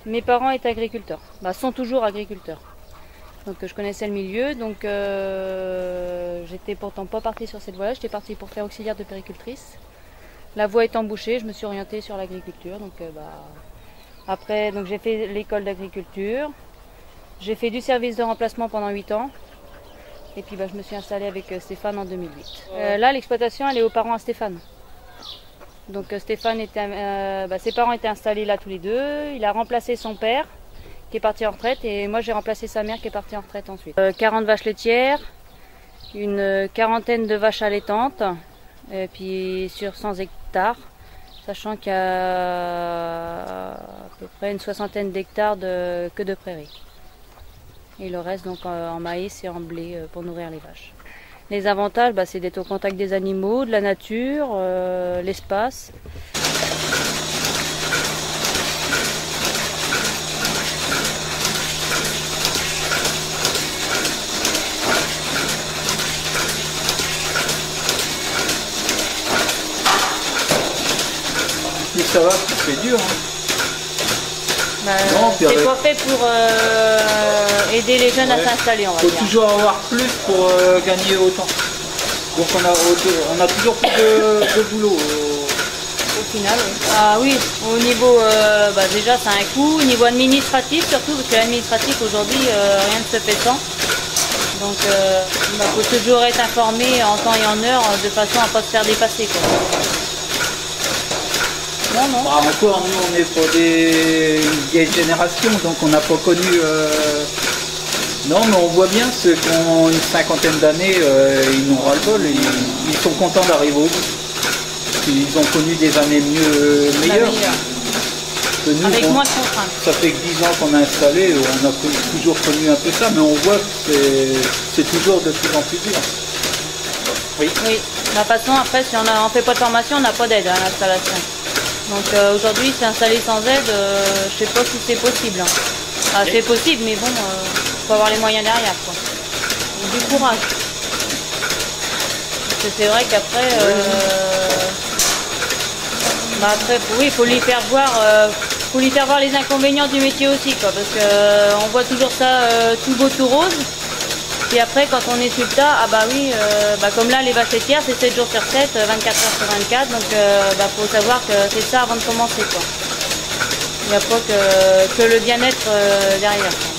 Mes parents étaient agriculteurs, sont toujours agriculteurs. Donc je connaissais le milieu, donc j'étais pourtant pas partie sur cette voie-là, j'étais partie pour faire auxiliaire de péricultrice. La voie étant bouchée, je me suis orientée sur l'agriculture. Donc après, j'ai fait l'école d'agriculture, j'ai fait du service de remplacement pendant 8 ans. Et puis je me suis installée avec Stéphane en 2008. Là, l'exploitation, elle est aux parents à Stéphane. Donc Stéphane ses parents étaient installés là tous les deux. Il a remplacé son père qui est parti en retraite et moi j'ai remplacé sa mère qui est partie en retraite ensuite. 40 vaches laitières, une quarantaine de vaches allaitantes, et puis sur 100 hectares, sachant qu'il y a à peu près une soixantaine d'hectares que de prairies. Et le reste donc en maïs et en blé pour nourrir les vaches. Les avantages, c'est d'être au contact des animaux, de la nature, l'espace. Plus ça va, plus c'est dur. C'est pas fait pour aider les jeunes à s'installer, on va dire. Il faut toujours avoir plus pour gagner autant. Donc on a toujours plus de boulot. Au final, oui. Ah oui, au niveau, déjà c'est un coût. Au niveau administratif surtout, parce que l'administratif aujourd'hui, rien ne se fait sans. Donc il faut toujours être informé en temps et en heure, de façon à ne pas se faire dépasser, quoi. Non. Encore, nous, on est pour une vieille génération, donc on n'a pas connu... Non, mais on voit bien ceux qui ont une cinquantaine d'années, ils n'ont ras-le-bol, ils sont contents d'arriver au bout. Ils ont connu des années meilleures. Que nous, avec moins de contraintes. Ça fait que 10 ans qu'on a installé, on a toujours connu un peu ça, mais on voit que c'est toujours de plus en plus dur. Oui. Oui, de toute façon, après, si on ne fait pas de formation, on n'a pas d'aide à l'installation. Donc aujourd'hui, s'installer sans aide, je sais pas si c'est possible. C'est possible, mais bon, faut avoir les moyens derrière, quoi. Et du courage. Parce que c'est vrai qu'après, il faut lui faire voir les inconvénients du métier aussi, quoi. Parce que on voit toujours ça tout beau, tout rose. Puis après, quand on est sur le tas, comme là, les vaches laitières, c'est 7 jours sur 7, 24 heures sur 24, donc faut savoir que c'est ça avant de commencer, quoi. Il n'y a pas que le bien-être derrière, quoi.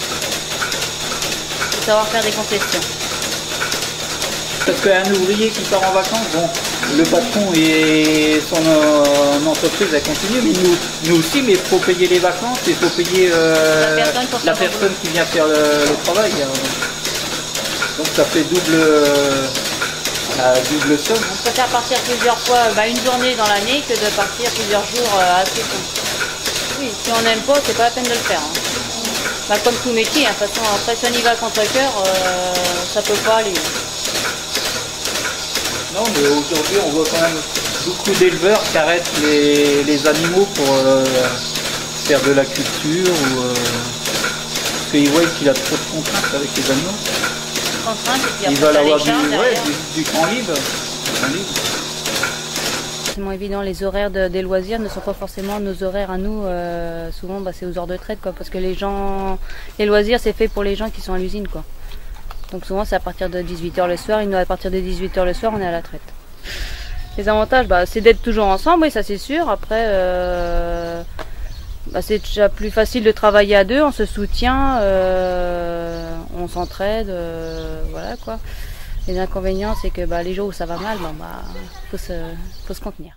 Il faut savoir faire des concessions. Parce qu'un ouvrier qui part en vacances, bon, le patron et son entreprise a continué, mais nous aussi, mais il faut payer les vacances, il faut payer la personne qui vient faire le travail. Donc ça fait double somme. On préfère partir plusieurs fois, une journée dans l'année, que de partir plusieurs jours assez tôt. Oui, si on n'aime pas, c'est pas la peine de le faire. Comme tout métier, de toute façon, après si on y va contre cœur, ça peut pas aller. Non, mais aujourd'hui on voit quand même beaucoup d'éleveurs qui arrêtent les animaux pour faire de la culture ou parce qu'ils voient qu'il a trop de contraintes avec les animaux. Ils veulent avoir du temps libre. C'est évident, les horaires des loisirs ne sont pas forcément nos horaires à nous. Souvent, c'est aux heures de traite, quoi, parce que les loisirs, c'est fait pour les gens qui sont à l'usine, quoi. Donc souvent, c'est à partir de 18 h le soir. À partir de 18 h le soir, on est à la traite. Les avantages, c'est d'être toujours ensemble, oui, ça c'est sûr. Après, c'est déjà plus facile de travailler à deux, on se soutient, on s'entraide, voilà, quoi. Les inconvénients, c'est que les jours où ça va mal, faut se contenir.